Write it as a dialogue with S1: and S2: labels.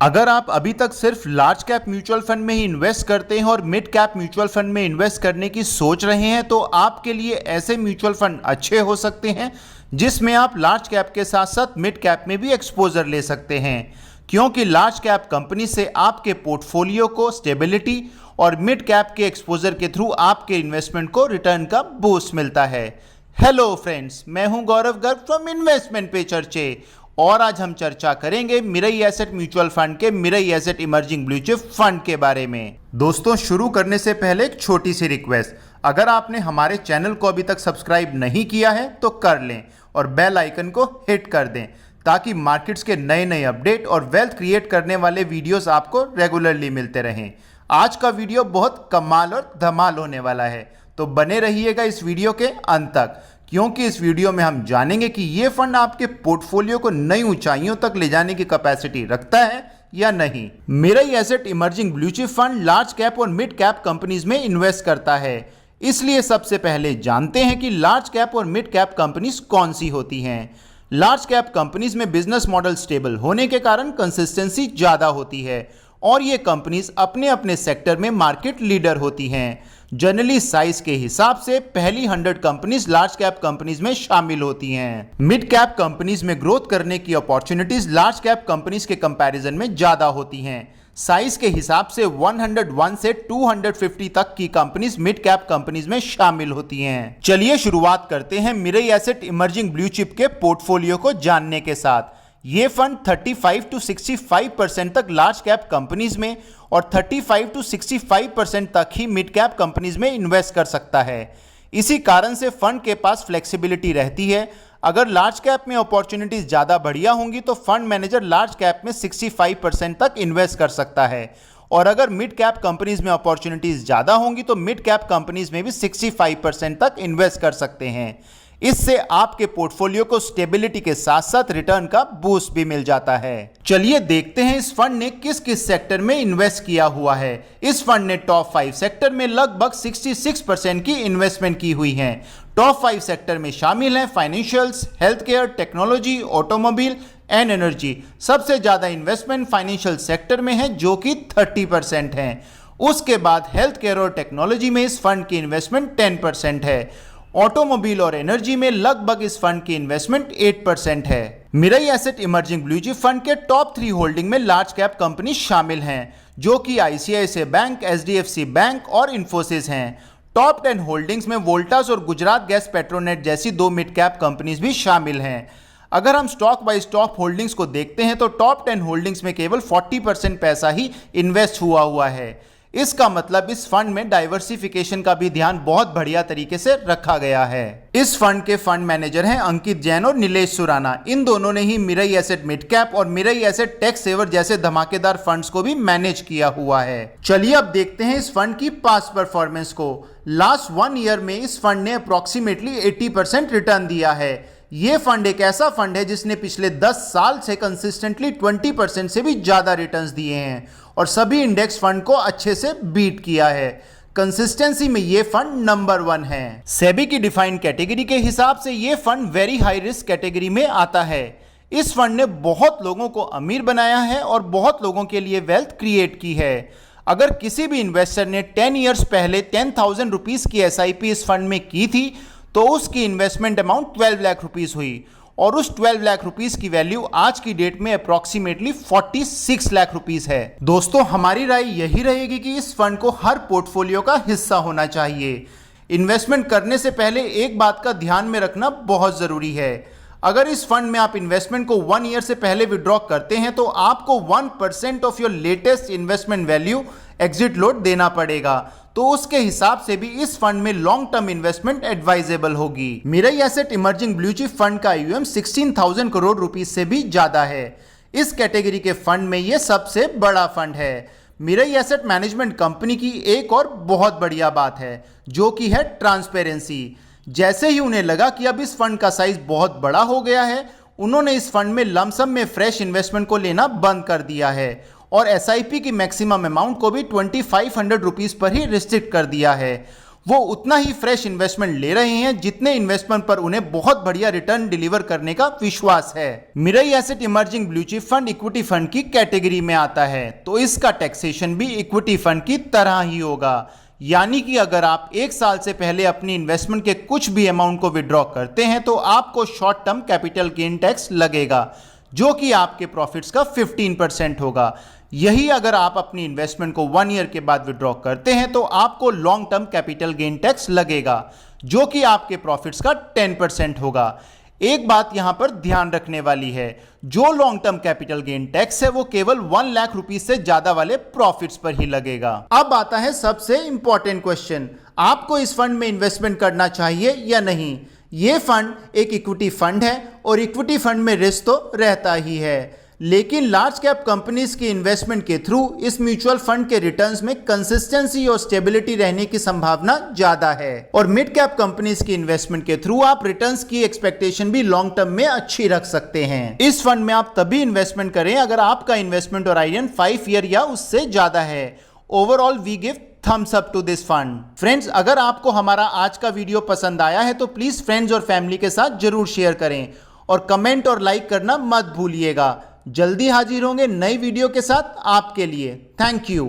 S1: अगर आप अभी तक सिर्फ लार्ज कैप म्यूचुअल फंड में ही इन्वेस्ट करते हैं और मिड कैप म्यूचुअल फंड में इन्वेस्ट करने की सोच रहे हैं तो आपके लिए ऐसे म्यूचुअल फंड अच्छे हो सकते हैं जिसमें आप लार्ज कैप के साथ साथ मिड कैप में भी एक्सपोजर ले सकते हैं, क्योंकि लार्ज कैप कंपनी से आपके पोर्टफोलियो को स्टेबिलिटी और मिड कैप के एक्सपोजर के थ्रू आपके इन्वेस्टमेंट को रिटर्न का बूस्ट मिलता है। हेलो फ्रेंड्स, मैं हूं गौरव गर्ग फ्रॉम इन्वेस्टमेंट पे चर्चे और आज हम चर्चा करेंगे मिरई एसेट म्यूचुअल फंड के Mirae asset emerging blue chip fund के बारे में। दोस्तों, शुरू करने से पहले एक छोटी सी रिक्वेस्ट, अगर आपने हमारे चैनल को अभी तक सब्सक्राइब नहीं किया है तो कर लें और बेल आइकन को हिट कर दें ताकि मार्केट्स के नए नए अपडेट और वेल्थ क्रिएट करने वाले वीडियोस आपको रेगुलरली मिलते रहें। आज का वीडियो बहुत कमाल और धमाल होने वाला है, तो बने रहिएगा इस वीडियो के अंत तक, क्योंकि इस वीडियो में हम जानेंगे कि ये फंड आपके पोर्टफोलियो को नई ऊंचाइयों तक ले जाने की कैपेसिटी रखता है या नहीं। Mirae asset emerging blue chip fund large cap और मिड कैप कंपनीज में इन्वेस्ट करता है, इसलिए सबसे पहले जानते हैं कि लार्ज कैप और मिड कैप कंपनीज कौन सी होती हैं। लार्ज कैप कंपनीज में बिजनेस मॉडल स्टेबल होने के कारण कंसिस्टेंसी ज़्यादा होती है और ये कंपनीज अपने अपने सेक्टर में मार्केट लीडर होती हैं। जनरली साइज के हिसाब से पहली 100 कंपनीज लार्ज कैप कंपनीज में शामिल होती हैं। मिड कैप कंपनीज में ग्रोथ करने की अपॉर्चुनिटीज लार्ज कैप कंपनीज के कंपैरिजन में ज़्यादा होती हैं। साइज के हिसाब से 101 से 250 तक की कंपनीज मिड कैप कंपनीज में शामिल होती हैं। चलिए शुरुआत करते हैं Mirae asset emerging blue chip के पोर्टफोलियो को जानने के साथ। ये फंड 35 to 65% तक लार्ज कैप कंपनीज में और 35 to 65% तक ही मिड कैप कंपनीज में इन्वेस्ट कर सकता है। इसी कारण से फंड के पास फ्लेक्सिबिलिटी रहती है। अगर लार्ज कैप में अपॉर्चुनिटीज ज़्यादा बढ़िया होंगी तो फंड मैनेजर लार्ज कैप में 65% तक इन्वेस्ट कर सकता है, और अगर मिड कैप कंपनीज में अपॉर्चुनिटीज ज़्यादा होंगी तो मिड कैप कंपनीज में भी 65% तक इन्वेस्ट कर सकते हैं। इससे आपके पोर्टफोलियो को स्टेबिलिटी के साथ साथ रिटर्न का बूस्ट भी मिल जाता है। चलिए देखते हैं इस फंड ने किस किस सेक्टर में इन्वेस्ट किया हुआ है। इस फंड ने टॉप 5 सेक्टर में लगभग 66% की इन्वेस्टमेंट की हुई है। टॉप 5 सेक्टर में शामिल हैं financials, health care, technology, automobile and energy. सबसे ज्यादा इन्वेस्टमेंट फाइनेंशियल सेक्टर में है जो कि 30% है। उसके बाद हेल्थ केयर और टेक्नोलॉजी में इस फंड की इन्वेस्टमेंट 10% है। ऑटोमोबाइल और एनर्जी में लगभग इस फंड की इन्वेस्टमेंट 8% है। Mirae asset emerging blue chip fund के टॉप 3 होल्डिंग में लार्ज कैप कंपनी शामिल हैं, जो कि आईसीआईसीआई बैंक, एचडीएफसी बैंक और इन्फोसिस हैं। टॉप 10 होल्डिंग्स में वोल्टास और गुजरात गैस पेट्रोनेट जैसी 2 मिड कैप कंपनीज भी शामिल हैं। अगर हम स्टॉक बाय स्टॉक होल्डिंग्स को देखते हैं तो टॉप 10 होल्डिंग्स में केवल 40% पैसा ही इन्वेस्ट हुआ है। इसका मतलब इस फंड में डाइवर्सिफिकेशन का भी ध्यान बहुत बढ़िया तरीके से रखा गया है। इस फंड के फंड मैनेजर हैं अंकित जैन और नीलेश सुराना। इन दोनों ने ही मिरई एसेट मिड कैप और मिरई एसेट टैक्स सेवर जैसे धमाकेदार फंड्स को भी मैनेज किया हुआ है। चलिए अब देखते हैं इस फंड की पास्ट परफॉर्मेंस को। लास्ट 1 ईयर में इस फंड ने अप्रोक्सीमेटली 80% रिटर्न दिया है। ये फंड एक ऐसा फंड है जिसने पिछले 10 साल से कंसिस्टेंटली 20% से भी ज्यादा रिटर्न्स दिए हैं और सभी इंडेक्स फंड को अच्छे से बीट किया है। कंसिस्टेंसी में ये फंड नंबर 1 है। सेबी की डिफाइंड कैटेगरी के हिसाब से ये fund very high risk category में आता है। इस फंड ने बहुत लोगों को अमीर बनाया है और बहुत लोगों के लिए वेल्थ क्रिएट की है। अगर किसी भी इन्वेस्टर ने 10 ईयर्स पहले 10,000 रुपीज की एसआईपी इस फंड में की थी तो उसकी इन्वेस्टमेंट अमाउंट 12 लाख रुपीस हुई और उस 12 लाख रुपीस की वैल्यू आज की डेट में अप्रोक्सीमेटली 46 लाख रुपीस है। दोस्तों, हमारी राय यही रहेगी कि इस फंड को हर पोर्टफोलियो का हिस्सा होना चाहिए। इन्वेस्टमेंट करने से पहले एक बात का ध्यान में रखना बहुत जरूरी है। अगर इस फंड में आप इन्वेस्टमेंट को 1 ईयर से पहले विड्रॉ करते हैं तो आपको 1% of your latest investment value exit load देना पड़ेगा, तो उसके हिसाब से भी इस फंड में लॉन्ग टर्म इन्वेस्टमेंट एडवाइजेबल होगी। Mirae asset emerging blue chip fund का AUM 16,000 करोड़ रुपीस से भी ज्यादा है। इस कैटेगरी के फंड में यह सबसे बड़ा फंड है। मिरई एसेट मैनेजमेंट कंपनी की एक और बहुत बढ़िया बात है जो कि है ट्रांसपेरेंसी। जैसे ही उन्हें लगा कि अब इस फंड का साइज बहुत बड़ा हो गया है, उन्होंने इस फंड में लमसम में फ्रेश इन्वेस्टमेंट को लेना बंद कर दिया है और एसआईपी की मैक्सिमम अमाउंट को भी 2,500 रुपीस पर ही रिस्ट्रिक्ट कर दिया है। वो उतना ही फ्रेश इन्वेस्टमेंट ले रहे हैं जितने इन्वेस्टमेंट पर उन्हें बहुत बढ़िया रिटर्न डिलीवर करने का विश्वास है। Mirae Asset emerging blue chip Fund equity fund की कैटेगरी में आता है, तो इसका टैक्सेशन भी इक्विटी फंड की तरह ही होगा। यानी कि अगर आप एक साल से पहले अपनी इन्वेस्टमेंट के कुछ भी अमाउंट को विड्रॉ करते हैं तो आपको short term capital gain tax लगेगा, जो कि आपके प्रॉफिट्स का 15% होगा। यही अगर आप अपनी इन्वेस्टमेंट को 1 ईयर के बाद विड्रॉ करते हैं तो आपको long term capital gain tax लगेगा, जो कि आपके प्रॉफिट्स का 10% होगा। एक बात यहां पर ध्यान रखने वाली है, जो long term capital gain tax है वो केवल 1 लाख रुपीस से ज्यादा वाले प्रॉफिट्स पर ही लगेगा। अब आता है सबसे इंपॉर्टेंट क्वेश्चन, आपको इस फंड में इन्वेस्टमेंट करना चाहिए या नहीं। ये फंड एक इक्विटी फंड है और इक्विटी फंड में रिस्क तो रहता ही है, लेकिन लार्ज कैप कंपनीज की इन्वेस्टमेंट के थ्रू इस म्यूचुअल फंड के रिटर्न्स में कंसिस्टेंसी और स्टेबिलिटी रहने की संभावना ज्यादा है। और मिड कैप कंपनीज की इन्वेस्टमेंट के थ्रू आप रिटर्न्स की एक्सपेक्टेशन भी लॉन्ग टर्म में अच्छी रख सकते हैं। इस फंड में आप तभी इन्वेस्टमेंट करें अगर आपका इन्वेस्टमेंट होराइजन 5 ईयर या उससे ज्यादा है। Overall we give thumbs up to this fund. Friends, अगर आपको हमारा आज का वीडियो पसंद आया है तो प्लीज फ्रेंड्स और फैमिली के साथ जरूर शेयर करें और कमेंट और लाइक करना मत भूलिएगा। जल्दी हाजिर होंगे नई वीडियो के साथ आपके लिए। Thank you.